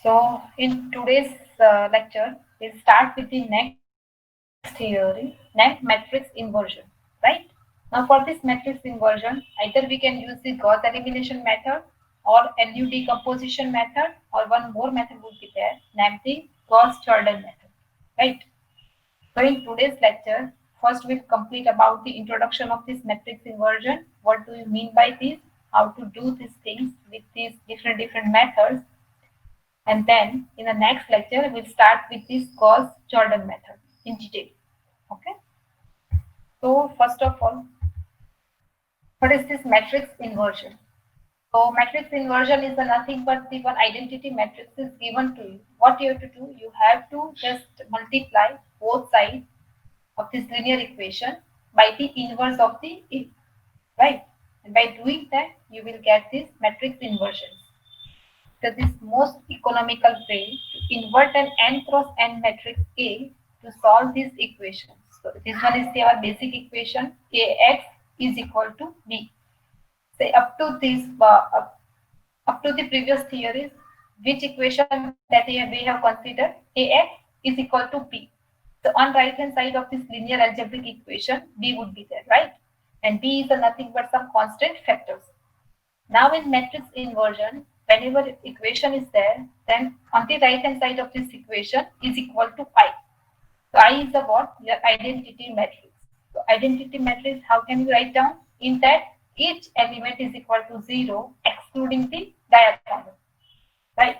So, in today's lecture, we'll start with the next theory, named matrix inversion, right? Now, for this matrix inversion, either we can use the Gauss elimination method or LU decomposition method, or one more method would be there, named the Gauss-Jordan method, right? So, in today's lecture, first we'll complete about the introduction of this matrix inversion. What do you mean by this? How to do these things with these different methods, and then in the next lecture, we'll start with this Gauss-Jordan method in detail. Okay. So first of all, what is this matrix inversion? So matrix inversion is nothing but the one identity matrix is given to you. What you have to do, you have to just multiply both sides of this linear equation by the inverse of the A, right? And by doing that, you will get this matrix inversion. So this most economical way to invert an n cross n matrix A to solve this equation. So this one is our basic equation. Ax is equal to b. Say up to this up to the previous theories, which equation that we have considered, Ax is equal to b. So on right hand side of this linear algebraic equation, b would be there, right? And b is nothing but some constant factors. Now in matrix inversion, whenever equation is there, then on the right hand side of this equation is equal to I. So I is the what? Your identity matrix. So identity matrix, how can you write down? In that each element is equal to 0 excluding the diagonal. Right?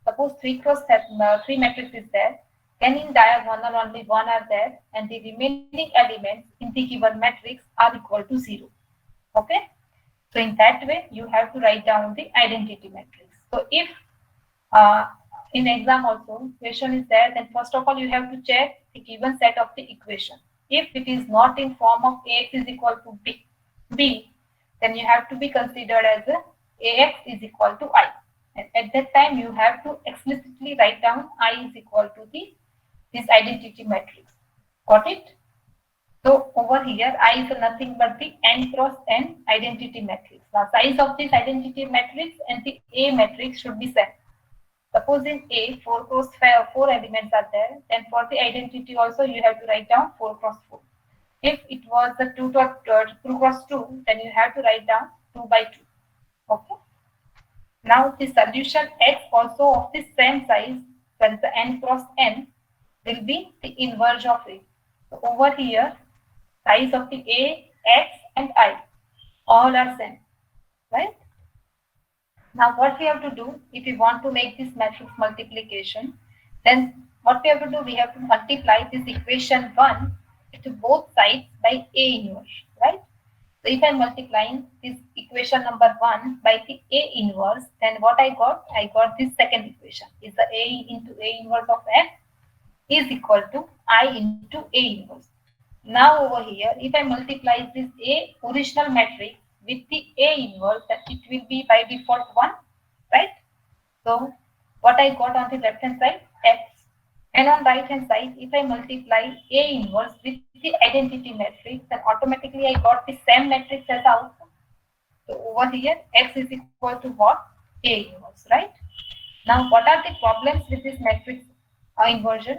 Suppose 3 cross 3 matrix is there. Then in diagonal only one are there, and the remaining elements in the given matrix are equal to 0. Okay? So in that way, you have to write down the identity matrix. So if uh, in exam also question is there, then first of all you have to check the given set of the equation. If it is not in form of Ax is equal to b, then you have to be considered as Ax is equal to I. And at that time you have to explicitly write down I is equal to this identity matrix. Got it? So over here, I is nothing but the n cross n identity matrix. Now size of this identity matrix and the A matrix should be same. Suppose in A 4 cross 5, 4 elements are there, then for the identity also you have to write down 4 cross 4. If it was the 2 cross 2, then you have to write down 2 by 2. Okay. Now the solution X also of the same size, that is the n cross n, will be the inverse of A. So over here, size of the A, X and I all are same, right? Now what we have to do, if we want to make this matrix multiplication, then what we have to do, we have to multiply this equation 1 to both sides by A inverse, right? So if I am multiplying this equation number 1 by the A inverse, then what I got? I got this second equation. Is the A into A inverse of X is equal to I into A inverse. Now over here, if I multiply this A original matrix with the A inverse, then it will be by default 1, right? So what I got on the left hand side, X. And on right hand side, if I multiply A inverse with the identity matrix, then automatically I got the same matrix as output. So over here, X is equal to what? A inverse, right? Now what are the problems with this matrix inversion?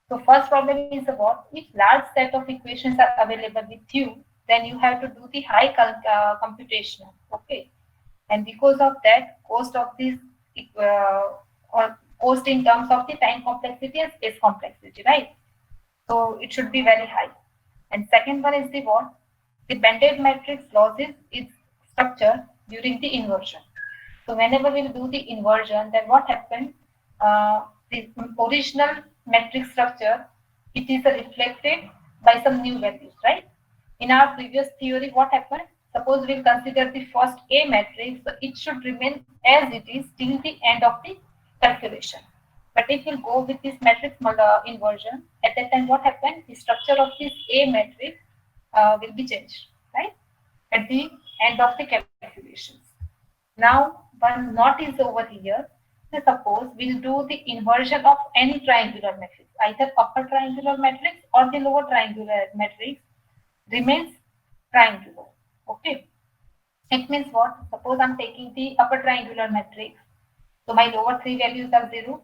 So first problem is what? If large set of equations are available with you, then you have to do the high computation. Okay, and because of that, cost of this or cost in terms of the time complexity and space complexity, right? So it should be very high. And second one is the what? The banded matrix loses its structure during the inversion. So whenever we'll do the inversion, then what happened? The original matrix structure, it is reflected by some new values, right? In our previous theory, what happened? Suppose we'll consider the first A matrix, so it should remain as it is till the end of the calculation. But if we'll go with this matrix inversion, at that time what happened? The structure of this A matrix will be changed, right? At the end of the calculations. Now, one knot is over here. So suppose we'll do the inversion of any triangular matrix, either upper triangular matrix or the lower triangular matrix remains triangular. Okay. It means what? Suppose I'm taking the upper triangular matrix. So my lower three values are 0.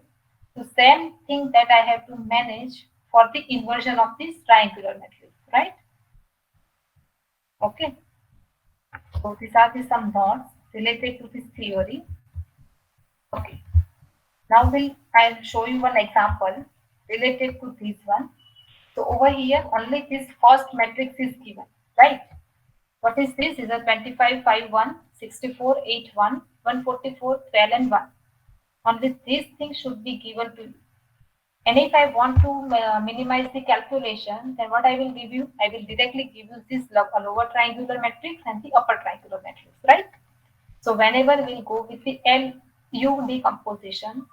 So same thing that I have to manage for the inversion of this triangular matrix, right? Okay. So these are the some notes related to this theory. Okay. Now I'll show you one example related to this one. So over here only this first matrix is given, right? What is this? Is a 25, 5, 1, 64, 8, 1, 144, 12 and 1. Only these things should be given to you. And if I want to minimize the calculation, then what I will give you? I will directly give you this lower triangular matrix and the upper triangular matrix, right? So whenever we'll go with the LU decomposition,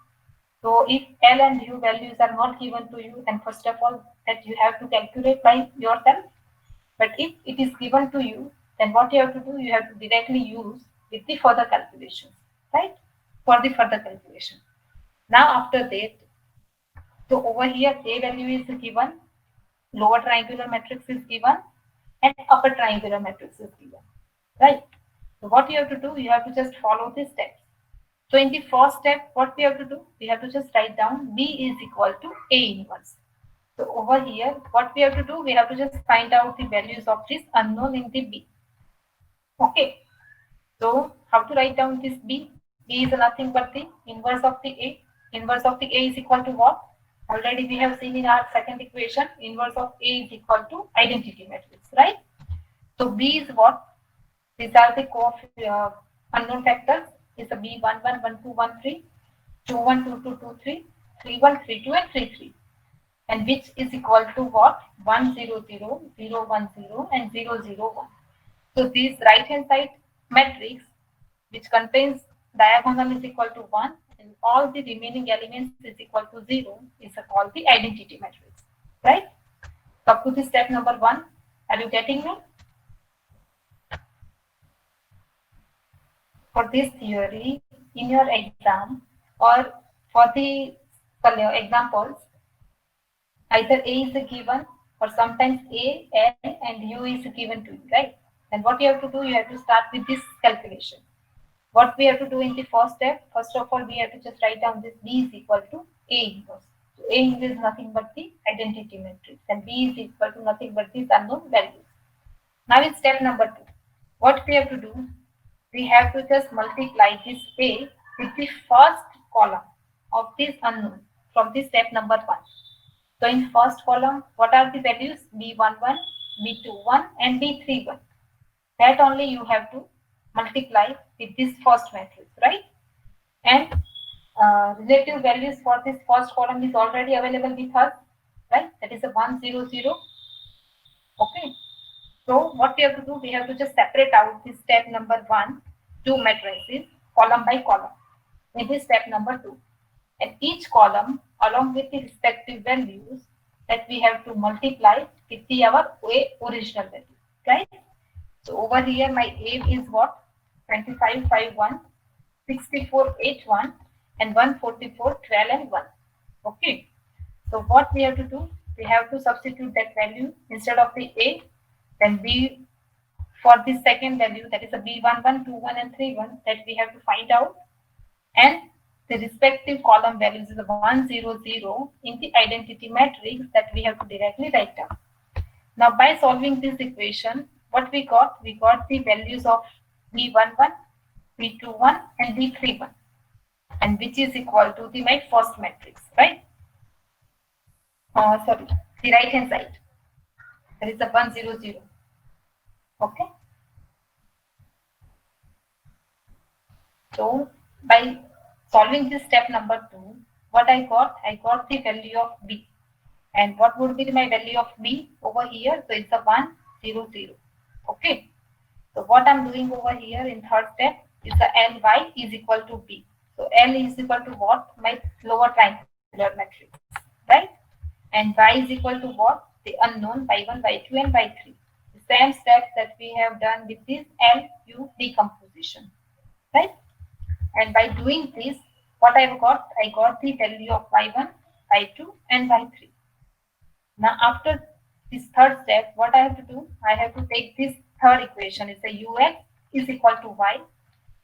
so if L and U values are not given to you, then first of all that you have to calculate by yourself. But if it is given to you, then what you have to do, you have to directly use with the further calculations, right? For the further calculation. Now after that, so over here A value is given, lower triangular matrix is given, and upper triangular matrix is given, right? So what you have to do, you have to just follow these steps. So in the first step, what we have to do, we have to just write down B is equal to A inverse. So over here, what we have to do, we have to just find out the values of this unknown in the B. Okay. So how to write down this B? B is nothing but the inverse of the A. Inverse of the A is equal to what? Already we have seen in our second equation, inverse of A is equal to identity matrix, right? So B is what? These are the unknown factors. Is a B 1 1 1 2 1 3, 2 1 2 2 2 3, 3 1 3 2 and 3 3. And which is equal to what? 1 0 0 0 1 0 and 0 0 1. So these right hand side matrix which contains diagonal is equal to 1 and all the remaining elements is equal to 0 is called the identity matrix, right? So up to the step number 1, are you getting me? For this theory in your exam or for the examples, either A is given or sometimes A, L and U is given to you, right? And what you have to do, you have to start with this calculation. What we have to do in the first step, first of all, we have to just write down this B is equal to A inverse. So A inverse is nothing but the identity matrix and B is equal to nothing but these unknown values. Now in step number 2, what we have to do, we have to just multiply this A with the first column of this unknown from the step number 1. So in first column, what are the values? B11, B21 and B31. That only you have to multiply with this first matrix, right? And relative values for this first column is already available with us, right? That is a 1 0 0. Okay. So what we have to do, we have to just separate out this step number 1, 2 matrices column by column in this step number 2. And each column along with the respective values that we have to multiply with our original value, right? So over here my A is what? 25, 5, 1, 64, 8, 1 and 144, 12 and 1. Okay. So what we have to do? We have to substitute that value instead of the A, then B for the second value that is a B11, 21 and 31 that we have to find out, and the respective column values is a 1 0 0 in the identity matrix that we have to directly write down. Now by solving this equation, what we got? We got the values of B11, B21 and B31 and which is equal to the my first matrix, right? Sorry, the right hand side. That is the 1 0 0. Okay. So by solving this step number 2, what I got? I got the value of B. And what would be my value of B over here? So it's a 1 0 0. Okay. So what I'm doing over here in third step is the Ly is equal to B. So L is equal to what? My lower triangular matrix, right? And Y is equal to what? The unknown y1, y2 and y3. The same steps that we have done with this LU decomposition, right? And by doing this, what I got? I got the value of y1, y2 and y3. Now after this third step, what I have to do? I have to take this third equation. It's a ux is equal to y.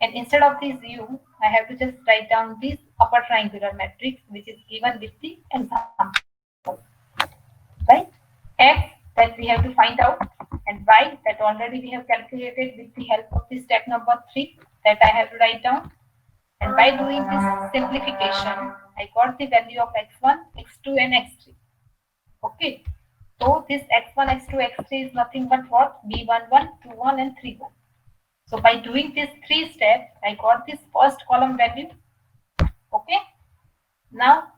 And instead of this u, I have to just write down this upper triangular matrix which is given with the example, right? X that we have to find out, and Y that already we have calculated with the help of the step number 3 that I have to write down. And by doing this simplification, I got the value of x1, x2 and x3. Okay. So this x1, x2, x3 is nothing but what? B11, 21 and 31. So by doing these 3 steps, I got this first column value. Okay. Now,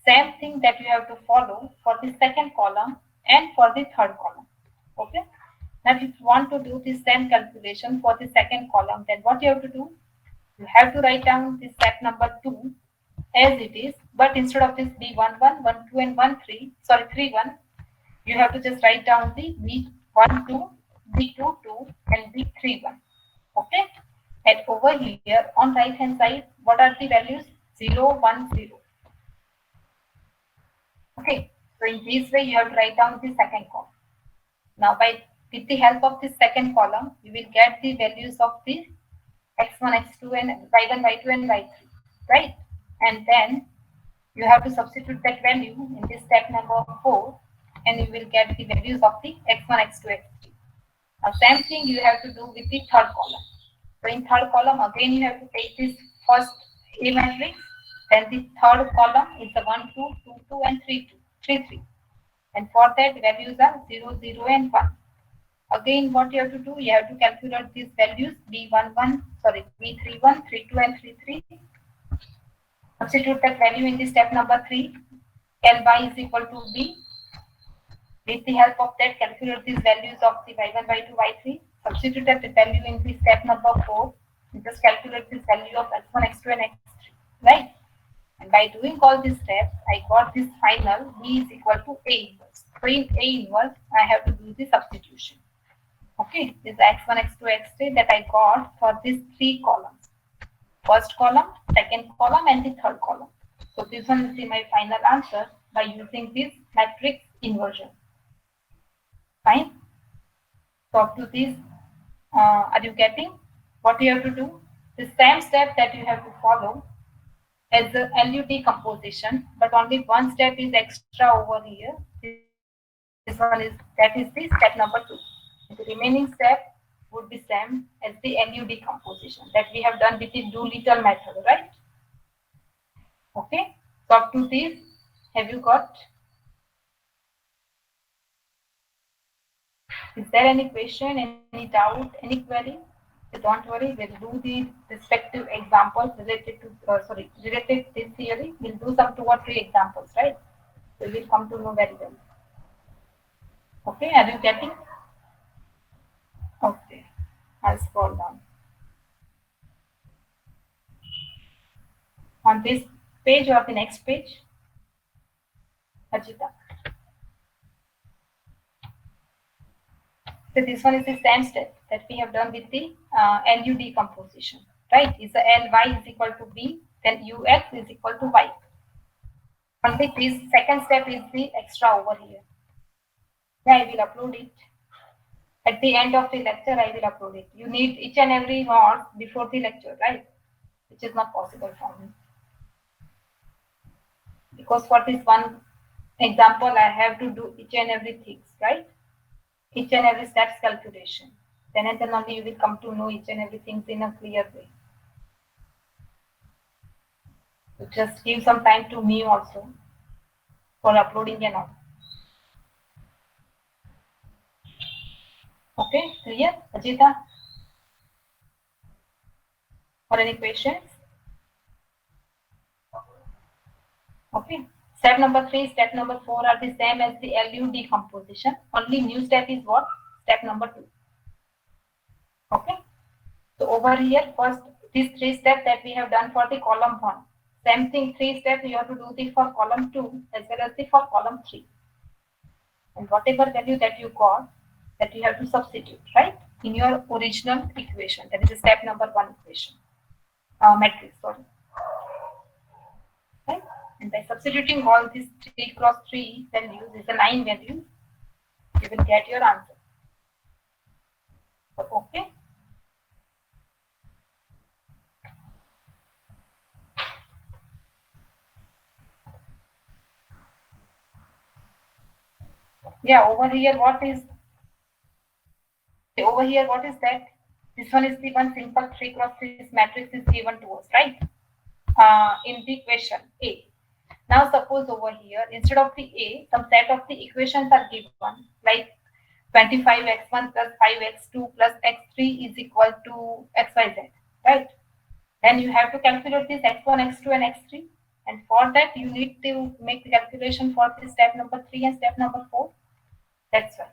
same thing that you have to follow for the second column and for the third column. Okay. Now, if you want to do the same calculation for the second column, then what you have to do? You have to write down the step number 2 as it is, but instead of this B11, 12 and 13, sorry 31, you have to just write down the B12, B22 and B31. Okay. And over here on right hand side, what are the values? 0, 1, 0. Okay. So in this way, you have to write down the second column. Now, with the help of the second column, you will get the values of the x1, x2, and y1, y2, and y3, right? And then you have to substitute that value in this step number 4, and you will get the values of the x1, x2, x3. Now, same thing you have to do with the third column. So in third column, again you have to take this first A matrix, then the third column is the 1, 2, 2, 2, and 3, 2, 3, 3. And for that, values are 0, 0, and 1. Again, what you have to do, you have to calculate these values B11, sorry, B31, 32, and 33. Substitute that value in the step number 3. Ly is equal to B. With the help of that, calculate these values of the y1, y2, y3. Substitute that value in the step number 4. You just calculate this value of x1, x2, and x3. Right? And by doing all these steps, I got this final B is equal to A inverse. So in A inverse, I have to do the substitution. Okay, this x1, x2, x3 that I got for these 3 columns. First column, second column, and the third column. So this one is my final answer by using this matrix inversion. Fine. So up to this, are you getting what you have to do? The same step that you have to follow as the LU decomposition, but only one step is extra over here. This one is the step number 2. The remaining step would be same as the LU decomposition that we have done with the Doolittle method, right? Okay. So up to this, have you got? Is there any question, any doubt, any query? So don't worry, we'll do the respective examples related to related this theory. We'll do some 2 or 3 examples, right? So we'll come to know very well. Okay, are you getting? Okay, I'll scroll down. On this page or the next page? Ajita. So this one is the same step that we have done with the LU decomposition, right? Is the Ly is equal to B, then Ux is equal to Y. Only this second step is the extra over here. Yeah, I will upload it. At the end of the lecture, I will upload it. You need each and every note before the lecture, right? Which is not possible for me. Because for this one example, I have to do each and every things, right? Each and every steps calculation. Then and then only you will come to know each and everything in a clear way. So just give some time to me also for uploading and all. Okay, clear, Ajita? Or any questions? Okay. Step number 3, step number 4 are the same as the LU decomposition. Only new step is what? Step number 2. Okay. So over here, first these 3 steps that we have done for the column 1. Same thing, 3 steps you have to do this for column 2 as well as the for column 3. And whatever value that you got, that you have to substitute, right? In your original equation. That is the step number 1 equation. Matrix, sorry. Right? And by substituting all these 3 cross 3 values, is the 9 values, you will get your answer. So, okay. Yeah, over here what is that? This one is the one simple 3 cross 3 matrix is given to us, right? In the question A. Now suppose over here, instead of the A, some set of the equations are given, like 25x1 plus 5x2 plus x3 is equal to xyz, right? Then you have to calculate this x1, x2 and x3. And for that, you need to make the calculation for the step number 3 and step number 4. That's why.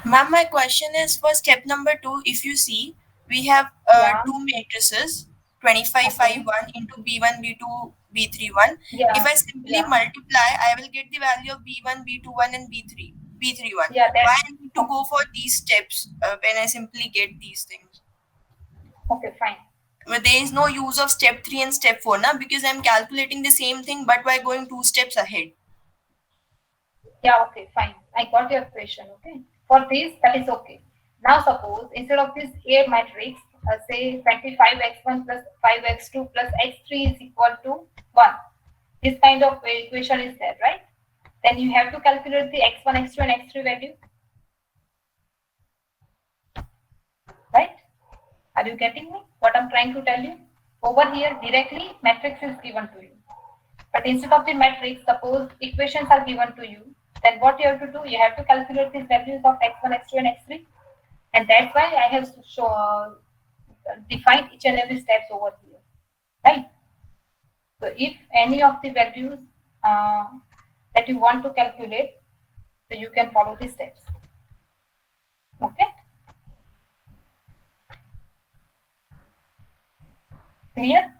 Ma'am, my question is for step number 2. If you see, we have Yeah. two matrices 25, 5, Okay. 1 into B1, B2, B3, 1. If Yeah. I simply Yeah. multiply, I will get the value of B1, B2, 1 and B3, 1. Yeah. Why That's I need to go for these steps when I simply get these things? okay. Fine. But there is no use of step 3 and step 4 now because I'm calculating the same thing but by going 2 steps ahead. Yeah, okay, fine. I got your question, okay. For this, that is okay. Now suppose instead of this A matrix, say 25x1 plus 5x2 plus x3 is equal to 1. This kind of equation is there, right? Then you have to calculate the x1, x2 and x3 value, right? Are you getting me? What I'm trying to tell you? Over here, directly matrix is given to you. But instead of the matrix, suppose equations are given to you, then what you have to do, you have to calculate these values of x1, x2 and x3. And that's why I have defined each and every steps over here, right? So if any of the values uh, that you want to calculate, so you can follow the steps. Okay, clear?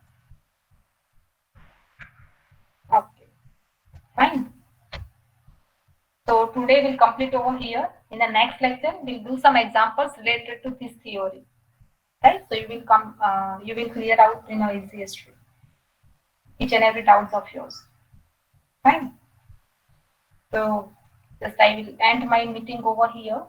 Okay, fine. So today we'll complete over here. In the next lecture, we'll do some examples related to this theory. Right? So you will clear out in a easiest way each and every doubts of yours. Fine. So just I will end my meeting over here.